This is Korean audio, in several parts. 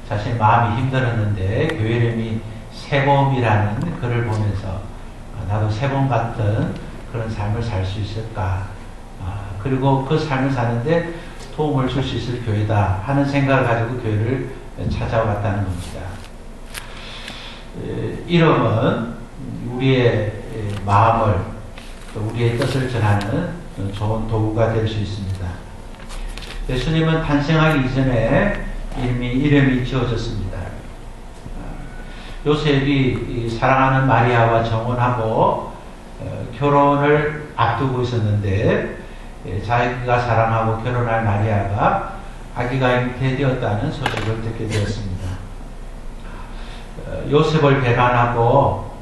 자신의 마음이 힘들었는데 교회 이름이 세봄이라는 글을 보면서 나도 세봄 같은 그런 삶을 살 수 있을까, 그리고 그 삶을 사는데 도움을 줄 수 있을 교회다 하는 생각을 가지고 교회를 찾아왔다는 겁니다. 이름은 우리의 마음을, 우리의 뜻을 전하는 좋은 도구가 될 수 있습니다. 예수님은 탄생하기 이전에 이름이 지어졌습니다. 요셉이 사랑하는 마리아와 정혼하고 결혼을 앞두고 있었는데, 자기가 사랑하고 결혼할 마리아가 아기가 잉태되었다는 소식을 듣게 되었습니다. 요셉을 배반하고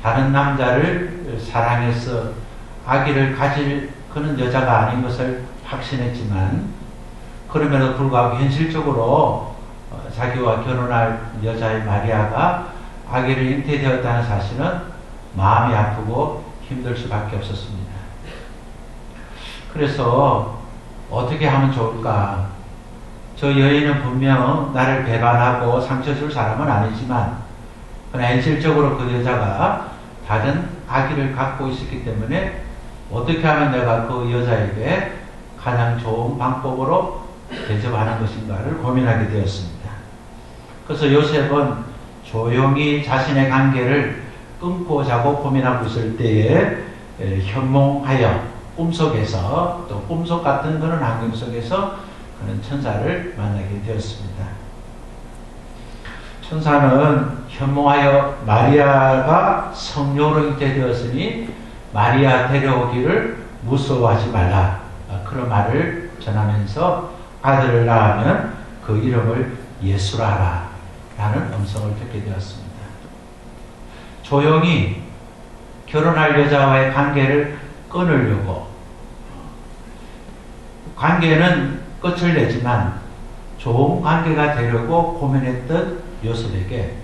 다른 남자를 사랑해서 아기를 가질 그런 여자가 아닌 것을 확신했지만, 그럼에도 불구하고 현실적으로 자기와 결혼할 여자의 마리아가 아기를 잉태되었다는 사실은 마음이 아프고 힘들 수밖에 없었습니다. 그래서 어떻게 하면 좋을까? 저 여인은 분명 나를 배반하고 상처 줄 사람은 아니지만, 그러나 현실적으로 그 여자가 다른 아기를 갖고 있었기 때문에 어떻게 하면 내가 그 여자에게 가장 좋은 방법으로 대접하는 것인가를 고민하게 되었습니다. 그래서 요셉은 조용히 자신의 관계를 끊고자고 고민하고 있을 때에 현몽하여 꿈속에서, 또 꿈속 같은 그런 환경 속에서 그는 천사를 만나게 되었습니다. 천사는 현몽하여 마리아가 성녀로 잉태되었으니 마리아 데려오기를 무서워하지 말라, 그런 말을 전하면서 아들을 낳으면 그 이름을 예수라 하라 라는 음성을 듣게 되었습니다. 조용히 결혼할 여자와의 관계를 끊으려고, 관계는 끝을 내지만 좋은 관계가 되려고 고민했던 요셉에게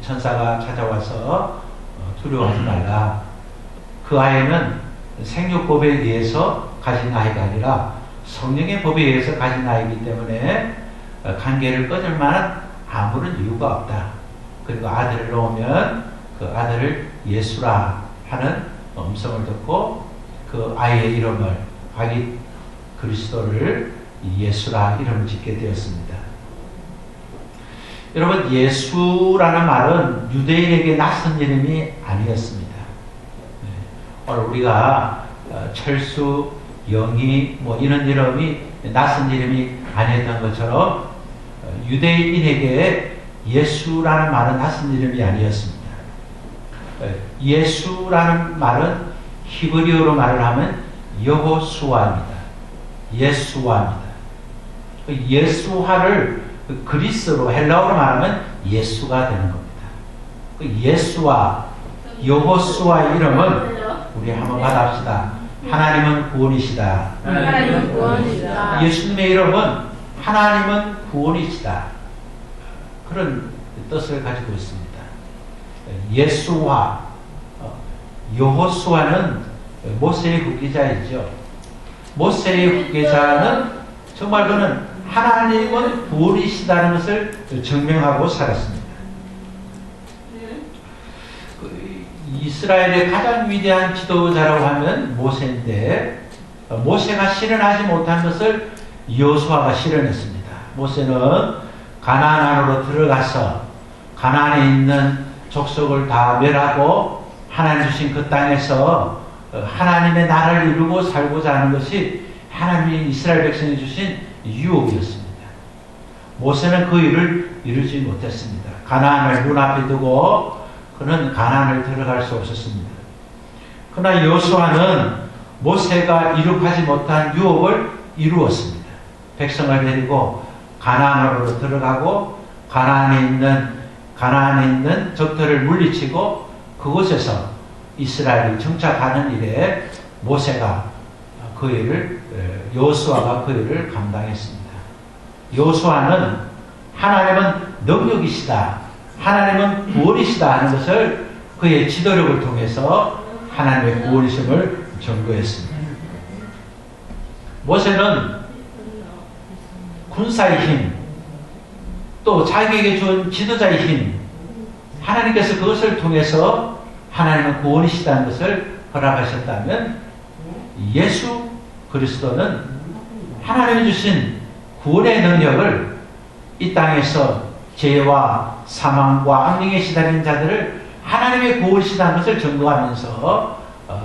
천사가 찾아와서 두려워하지 말라, 그 아이는 생육법에 의해서 가진 아이가 아니라 성령의 법에 의해서 가진 아이이기 때문에 관계를 끊을 만한 아무런 이유가 없다. 그리고 아들을 낳으면 그 아들을 예수라 하는 음성을 듣고 그 아이의 이름을, 아기 그리스도를 예수라 이름을 짓게 되었습니다. 여러분, 예수라는 말은 유대인에게 낯선 이름이 아니었습니다. 오늘 우리가 철수, 영희 뭐 이런 이름이 낯선 이름이 아니었던 것처럼 유대인에게 예수라는 말은 낯선 이름이 아니었습니다. 예수라는 말은 히브리어로 말을 하면 여호수아입니다. 예수아입니다. 예수아를 그리스로 헬라어로 말하면 예수가 되는 겁니다. 예수아, 여호수아의 이름은 우리 한번 받아봅시다. 하나님은 구원이시다. 하나님은 구원이시다. 예수님의 이름은 하나님은 구원이시다. 그런 뜻을 가지고 있습니다. 예수와 여호수아는 모세의 후계자이죠. 모세의 후계자는 정말 그는 하나님은 구원이시다는 것을 증명하고 살았습니다. 이스라엘의 가장 위대한 지도자라고 하면 모세인데, 모세가 실현하지 못한 것을 여호수아가 실현했습니다. 모세는 가나안 안으로 들어가서 가나안에 있는 족속을 다 멸하고 하나님 주신 그 땅에서 하나님의 나라를 이루고 살고자 하는 것이 하나님이 이스라엘 백성에 주신 유혹이었습니다. 모세는 그 일을 이루지 못했습니다. 가나안을 눈앞에 두고 그는 가나안을 들어갈 수 없었습니다. 그러나 여호수아는 모세가 이룩하지 못한 유혹을 이루었습니다. 백성을 데리고 가나안으로 들어가고 가나안에 있는 적들을 물리치고 그곳에서 이스라엘이 정착하는 일에 모세가 그 일을, 여호수아가 그 일을 감당했습니다. 여호수아는 하나님은 능력이시다, 하나님은 구원이시다 하는 것을 그의 지도력을 통해서 하나님의 구원이심을 증거했습니다. 모세는 군사의 힘, 또 자기에게 준 지도자의 힘, 하나님께서 그것을 통해서 하나님은 구원이시다는 것을 허락하셨다면 예수 그리스도는 하나님이 주신 구원의 능력을 이 땅에서 죄와 사망과 악령에 시달린 자들을 하나님의 구원이시다는 것을 증거하면서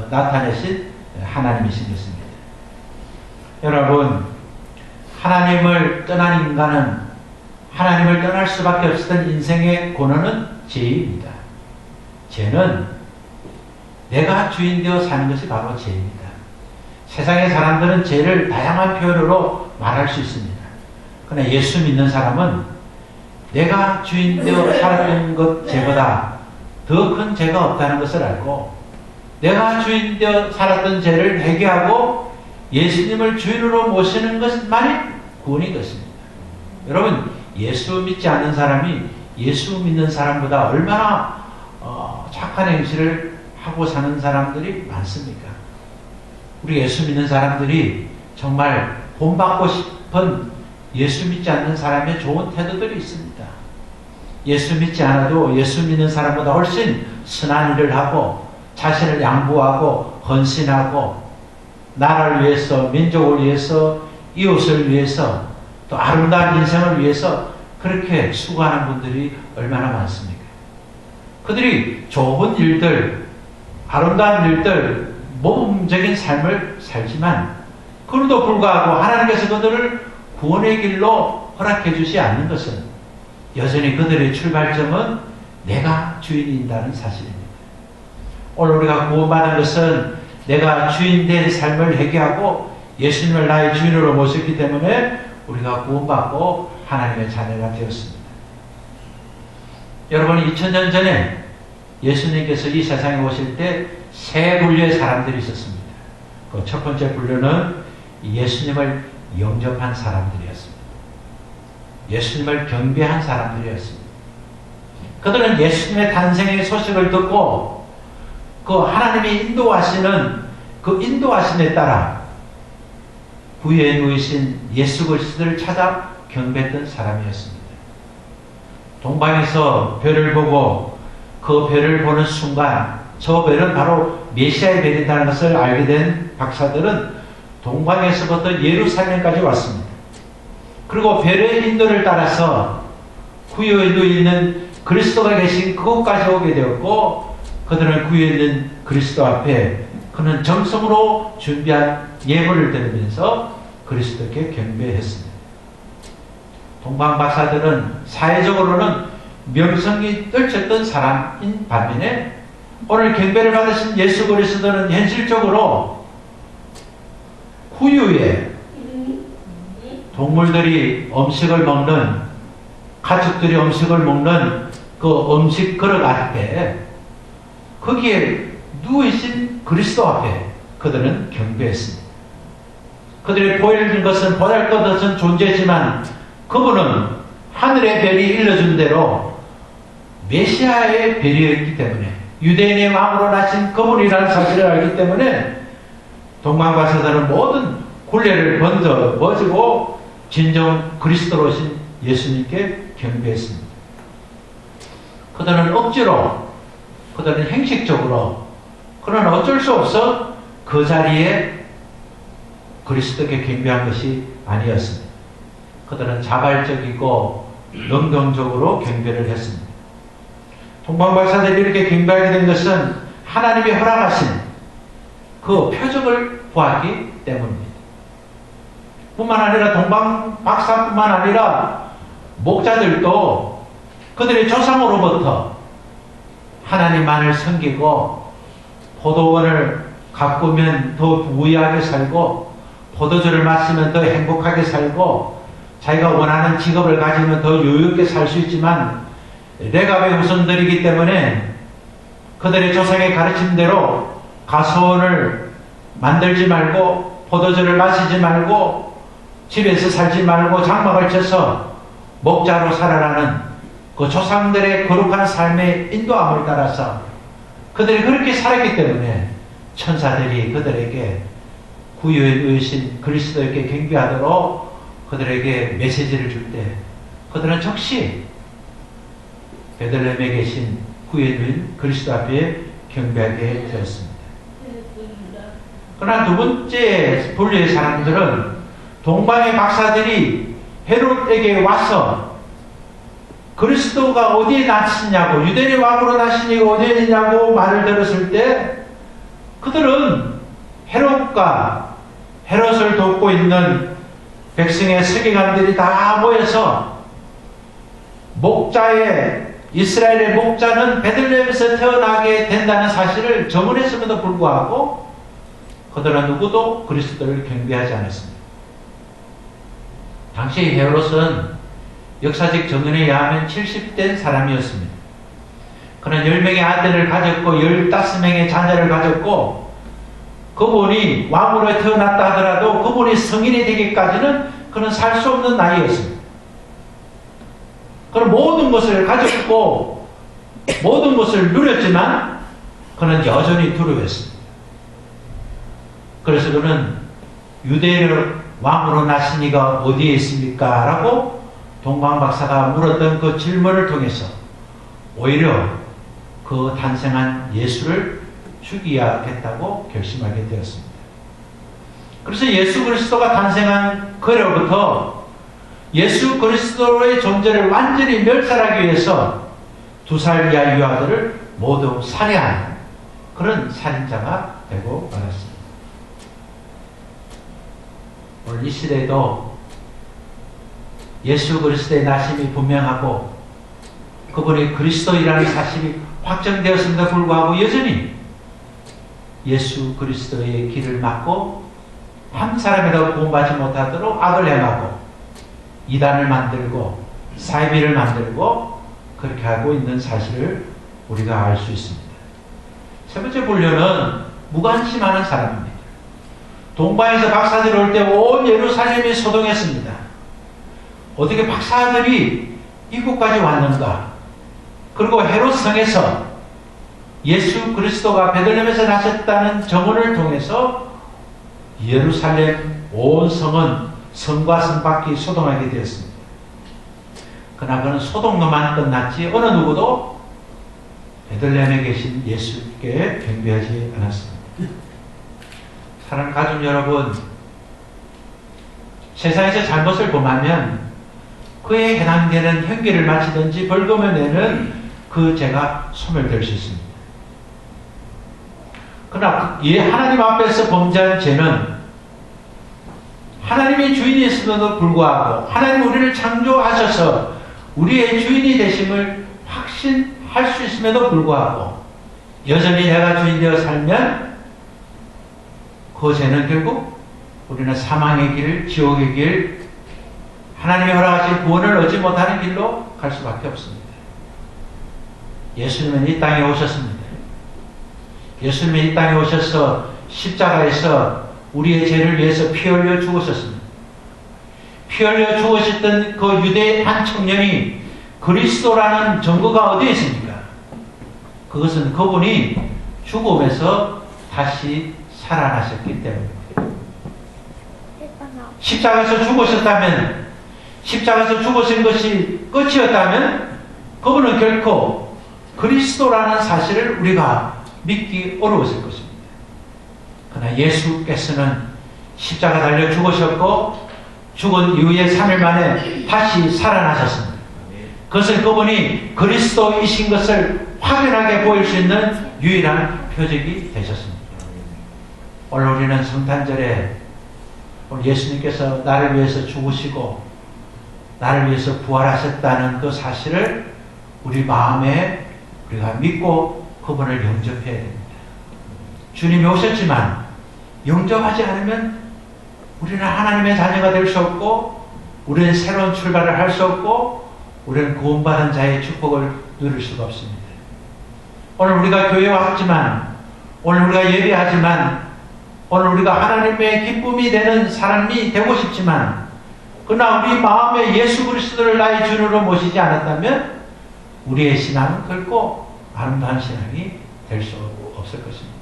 나타내신 하나님이신 것입니다. 여러분, 하나님을 떠난 인간은 하나님을 떠날 수밖에 없었던 인생의 고난은 죄입니다. 죄는 내가 주인 되어 사는 것이 바로 죄입니다. 세상의 사람들은 죄를 다양한 표현으로 말할 수 있습니다. 그러나 예수 믿는 사람은 내가 주인 되어 살았던 것 죄보다 더 큰 죄가 없다는 것을 알고 내가 주인 되어 살았던 죄를 회개하고 예수님을 주인으로 모시는 것만이 구원인 것입니다. 여러분, 예수 믿지 않는 사람이 예수 믿는 사람보다 얼마나 착한 행실을 하고 사는 사람들이 많습니까? 우리 예수 믿는 사람들이 정말 본받고 싶은 예수 믿지 않는 사람의 좋은 태도들이 있습니다. 예수 믿지 않아도 예수 믿는 사람보다 훨씬 선한 일을 하고 자신을 양보하고 헌신하고 나라를 위해서, 민족을 위해서, 이웃을 위해서, 또 아름다운 인생을 위해서 그렇게 수고하는 분들이 얼마나 많습니까? 그들이 좋은 일들, 아름다운 일들, 모범적인 삶을 살지만 그럼에도 불구하고 하나님께서 그들을 구원의 길로 허락해 주지 않는 것은 여전히 그들의 출발점은 내가 주인인다는 사실입니다. 오늘 우리가 구원받은 것은 내가 주인된 삶을 회개하고 예수님을 나의 주인으로 모셨기 때문에 우리가 구원받고 하나님의 자녀가 되었습니다. 여러분, 2000년 전에 예수님께서 이 세상에 오실 때 세 분류의 사람들이 있었습니다. 그 첫 번째 분류는 예수님을 영접한 사람들이었습니다. 예수님을 경배한 사람들이었습니다. 그들은 예수님의 탄생의 소식을 듣고 그 하나님이 인도하시는 그 인도하심에 따라 구유에 누이신 예수 그리스도를 찾아 경배했던 사람이었습니다. 동방에서 별을 보고 그 별을 보는 순간 저 별은 바로 메시아의 별이라는 것을 알게 된 박사들은 동방에서부터 예루살렘까지 왔습니다. 그리고 별의 인도를 따라서 구유에 누이는 그리스도가 계신 그곳까지 오게 되었고 그들은 구유에 있는 그리스도 앞에 그는 정성으로 준비한 예물을 드리면서 그리스도께 경배했습니다. 동방 박사들은 사회적으로는 명성이 떨쳤던 사람인 반면에 오늘 경배를 받으신 예수 그리스도는 현실적으로 구유에 동물들이 음식을 먹는, 가축들이 음식을 먹는 그 음식 그릇 앞에 거기에 누우신 그리스도 앞에 그들은 경배했습니다. 그들이 보이는 것은 보잘것없는 존재지만 그분은 하늘의 별이 일러준 대로 메시아의 별이었기 때문에 유대인의 왕으로 나신 그분이라는 사실을 알기 때문에 동방박사들은 모든 굴레를 번지고 진정 그리스도로 오신 예수님께 경배했습니다. 그들은 억지로, 그들은 행식적으로, 그러나 어쩔 수 없어 그 자리에 그리스도께 경배한 것이 아니었습니다. 그들은 자발적이고 능동적으로 경배를 했습니다. 동방박사들이 이렇게 경배하게 된 것은 하나님이 허락하신 그 표적을 보았기 때문입니다. 뿐만 아니라 동방박사뿐만 아니라 목자들도 그들의 조상으로부터 하나님만을 섬기고 포도원을 가꾸면 더 부유하게 살고 포도주를 마시면 더 행복하게 살고 자기가 원하는 직업을 가지면 더 여유있게 살 수 있지만 레갑의 후손들이기 때문에 그들의 조상의 가르침대로 가수원을 만들지 말고 포도주를 마시지 말고 집에서 살지 말고 장막을 쳐서 목자로 살아라는 그 조상들의 거룩한 삶의 인도함을 따라서 그들이 그렇게 살았기 때문에 천사들이 그들에게 구유에 누이신 그리스도에게 경배하도록 그들에게 메시지를 줄 때 그들은 즉시 베들레헴에 계신 구해주인 그리스도 앞에 경배하게 되었습니다. 그러나 두 번째 분류의 사람들은 동방의 박사들이 헤롯에게 와서 그리스도가 어디에 나시냐고, 유대인의 왕으로 나시니가 어디에 있냐고 말을 들었을 때 그들은 헤롯과 헤롯을 돕고 있는 백성의 서기관들이 다 모여서 이스라엘의 목자는 베들레헴에서 태어나게 된다는 사실을 정언했음에도 불구하고 그들은 누구도 그리스도를 경배하지 않았습니다. 당시 헤롯은 역사적 정언에 의하면 70된 사람이었습니다. 그는 10명의 아들을 가졌고 15명의 자녀를 가졌고 그분이 왕으로 태어났다 하더라도 그분이 성인이 되기까지는 그는 살 수 없는 나이였습니다. 그는 모든 것을 가졌고 모든 것을 누렸지만 그는 여전히 두려워했습니다. 그래서 그는 유대인의 왕으로 나신 이가 어디에 있습니까? 라고 동방박사가 물었던 그 질문을 통해서 오히려 그 탄생한 예수를 죽여야겠다고 결심하게 되었습니다. 그래서 예수 그리스도가 탄생한 그로부터 예수 그리스도의 존재를 완전히 멸살하기 위해서 2살 이하 유아들을 모두 살해하는 그런 살인자가 되고 말았습니다. 오늘 이 시대에도 예수 그리스도의 나심이 분명하고 그분이 그리스도이라는 사실이 확정되었음에도 불구하고 여전히 예수 그리스도의 길을 막고 한 사람이라도 구원받지 못하도록 악을 행하고 이단을 만들고 사이비를 만들고 그렇게 하고 있는 사실을 우리가 알 수 있습니다. 세 번째 분류는 무관심하는 사람입니다. 동방에서 박사들이 올 때 온 예루살렘이 소동했습니다. 어떻게 박사들이 이곳까지 왔는가? 그리고 헤롯 성에서 예수 그리스도가 베들레헴에서 나셨다는 정언을 통해서 예루살렘 온 성은 성과 성 밖이 소동하게 되었습니다. 그러나 그는 소동로만 끝났지 어느 누구도 베들레헴에 계신 예수께 경배하지 않았습니다. 사랑하는 가족 여러분, 세상에서 잘못을 범하면 그에 해당되는 형기를 마치든지 벌금을 내는 그 죄가 소멸될 수 있습니다. 그러나 하나님 앞에서 범죄한 죄는 하나님의 주인이었음에도 불구하고 하나님 우리를 창조하셔서 우리의 주인이 되심을 확신할 수 있음에도 불구하고 여전히 내가 주인 되어 살면 그 죄는 결국 우리는 사망의 길, 지옥의 길, 하나님이 허락하신 구원을 얻지 못하는 길로 갈 수밖에 없습니다. 예수님은 이 땅에 오셨습니다. 예수님이 이 땅에 오셔서 십자가에서 우리의 죄를 위해서 피 흘려 죽으셨습니다. 피 흘려 죽으셨던 그 유대 한 청년이 그리스도라는 증거가 어디에 있습니까? 그것은 그분이 죽음에서 다시 살아나셨기 때문입니다. 십자가에서 죽으셨다면, 십자가에서 죽으신 것이 끝이었다면 그분은 결코 그리스도라는 사실을 우리가 믿기 어려웠을 것입니다. 그러나 예수께서는 십자가 달려 죽으셨고 죽은 이후에 3일 만에 다시 살아나셨습니다. 그것은 그분이 그리스도이신 것을 확연하게 보일 수 있는 유일한 표적이 되셨습니다. 오늘 우리는 성탄절에 오늘 예수님께서 나를 위해서 죽으시고 나를 위해서 부활하셨다는 그 사실을 우리 마음에 우리가 믿고 그분을 영접해야 됩니다. 주님이 오셨지만 영접하지 않으면 우리는 하나님의 자녀가 될 수 없고 우리는 새로운 출발을 할 수 없고 우리는 구원받은 자의 축복을 누릴 수가 없습니다. 오늘 우리가 교회에 왔지만 오늘 우리가 예배하지만 오늘 우리가 하나님의 기쁨이 되는 사람이 되고 싶지만 그러나 우리 마음에 예수 그리스도를 나의 주인으로 모시지 않았다면 우리의 신앙은 결코 아름다운 신앙이 될 수 없을 것입니다.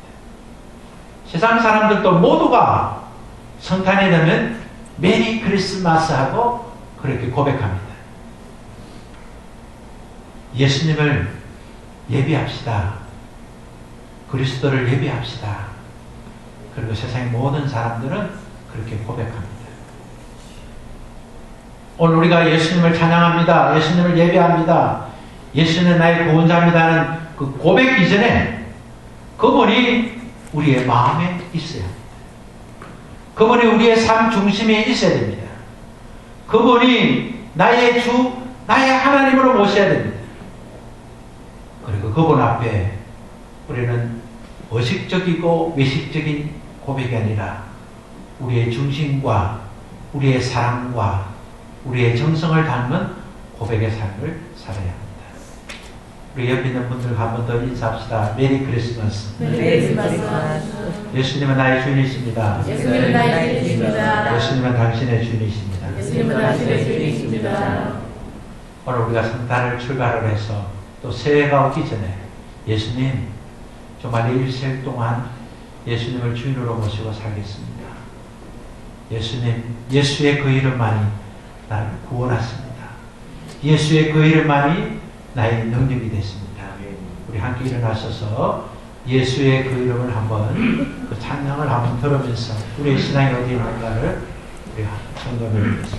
세상 사람들도 모두가 성탄이 되면 메리 크리스마스 하고 그렇게 고백합니다. 예수님을 예비합시다. 그리스도를 예비합시다. 그리고 세상의 모든 사람들은 그렇게 고백합니다. 오늘 우리가 예수님을 찬양합니다. 예수님을 예배합니다. 예수는 나의 구원자입니다는 그 고백 이전에 그분이 우리의 마음에 있어야 합니다. 그분이 우리의 삶 중심에 있어야 됩니다. 그분이 나의 주, 나의 하나님으로 모셔야 됩니다. 그리고 그분 앞에 우리는 의식적이고 외식적인 고백이 아니라 우리의 중심과 우리의 사랑과 우리의 정성을 담는 고백의 삶을 살아야 합니다. 우리 옆에 있는 분들과 한 번 더 인사합시다. 메리 크리스마스. 메리 크리스마스. 예수님은 나의 주인이십니다. 예수님은 나의 주인이십니다. 예수님은 당신의 주인이십니다. 예수님은 당신의 주인이십니다. 오늘 우리가 성탄을 출발을 해서 또 새해가 오기 전에 예수님 정말 내 일생 동안 예수님을 주인으로 모시고 살겠습니다. 예수님, 예수의 그 이름만이 나를 구원하십니다. 예수의 그 이름만이 나의 능력이 됐습니다. 우리 함께 일어나셔서 예수의 그 이름을 한번 그 찬양을 한번 들으면서 우리의 신앙이 어디 있는가를 우리 점검해 보겠습니다.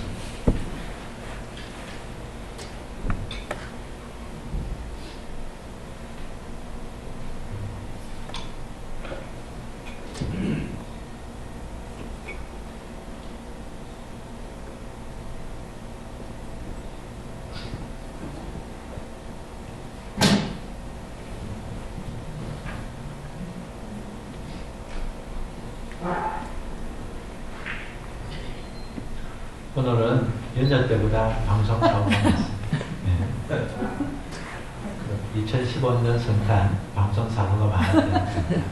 오늘은 연전 때보다 방송 사고가 많습니다. 2015년 성탄 방송 사고가 많았습니다.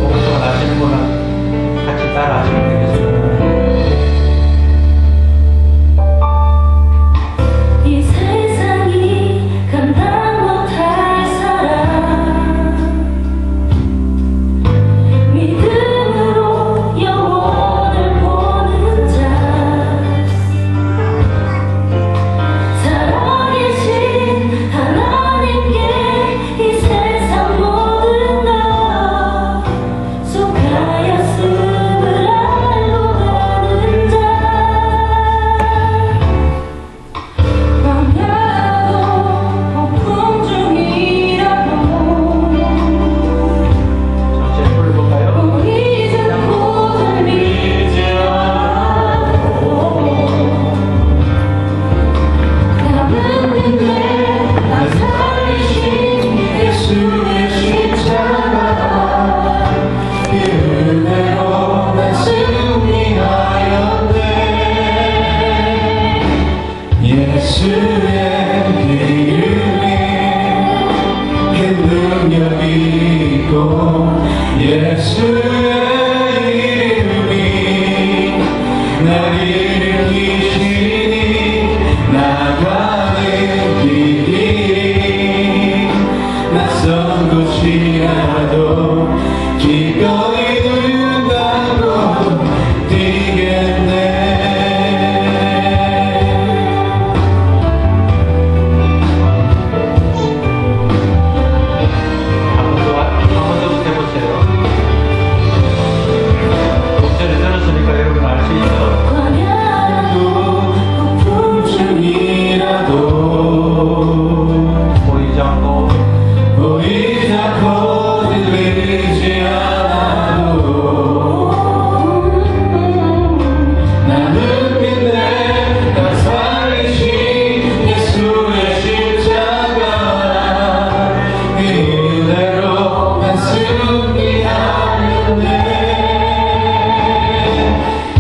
복음성을 아시는 분은 같이 따라 하시면 되겠습니다. 이 세상이 감당 못할 사랑 믿음으로 영원을 보는 자 살아계신 하나님께 이 세상 모든 것 속하였음을 알고 가는 자 밤야도 폭풍 중이라도 전체 불러볼까요? 보이지 모든 믿지 않아도 남은 빛에 나 살리신 예수의 십자가 그 은혜로 난 승리하였네. 예수의 그 이름이 그 능력이 있고 예수의 이름이 날 일으키시니 나가는 길이 낯선 곳이라도 기꺼이 눈담고 뛰겠네. 한 번 더 해보세요. 목소리 들었으니까 여러분 알 수 있죠? 광야도 폭풍 중이라도 보이지 않고 보이지 않고 들리지 않아도 나는 믿네. 날 살리신 예수의 십자가 그 은혜로 난 승리하였네.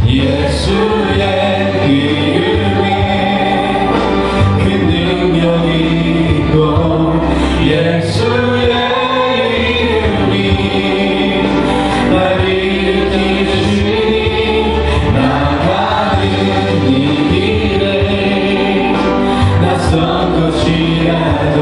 예수의 그 이름이 그 능력이 있고 예수의 이름이 날 일으키시니 나가는 이 길에 낯선 곳이라도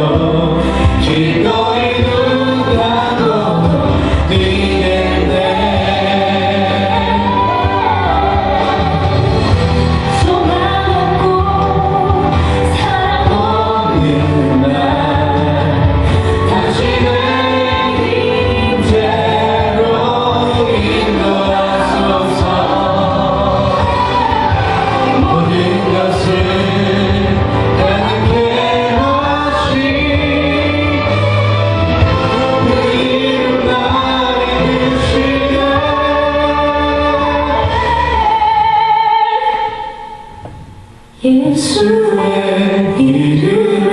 예수의 이름이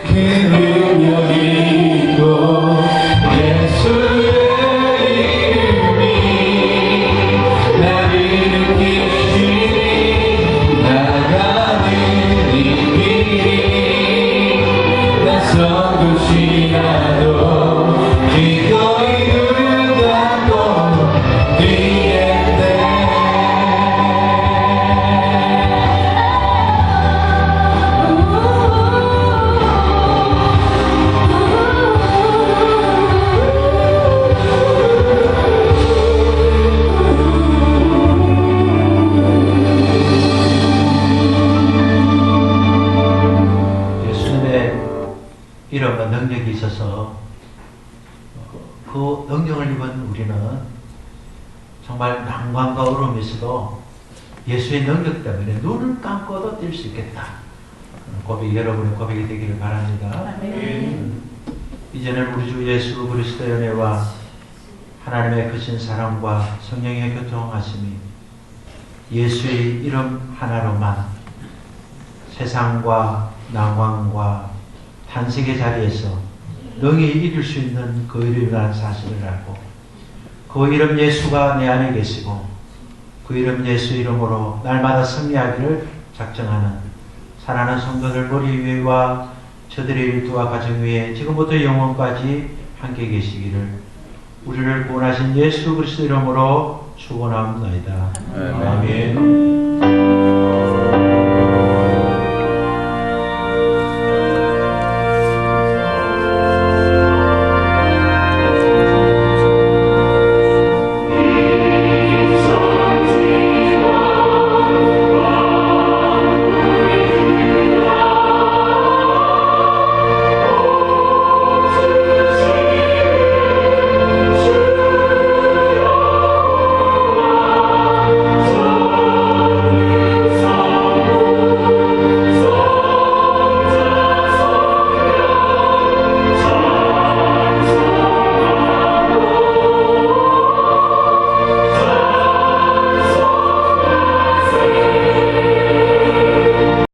그 능력이 있고 예수의 이름이 나를 일으키시니 나가는 이미 낯선 곳이라도 기꺼이 눈 감고 뛰겠네. 예수님의 이름과 능력이 있어서 그 능력을 입은 우리는 정말 낭만과 울음이 있어도 예수의 능력 때문에 눈을 감고도 뛸 수 있겠다. 고백이 여러분의 고백이 되기를 바랍니다. 아멘. 이제는 우리 주 예수 그리스도의 은혜와 하나님의 크신 사랑과 성령의 교통하심이 예수의 이름 하나로만 세상과 낭만과 탄식의 자리에서 능히 이길 수 있는 그 이름이라는 사실을 알고 그 이름 예수가 내 안에 계시고 그 이름 예수 이름으로 날마다 승리하기를 작정하는 사랑하는 성도들 머리 위와 저들의 일터와 가정 위에 지금부터 영원까지 함께 계시기를 우리를 구원하신 예수 그리스도 이름으로 축원합니다. 아멘.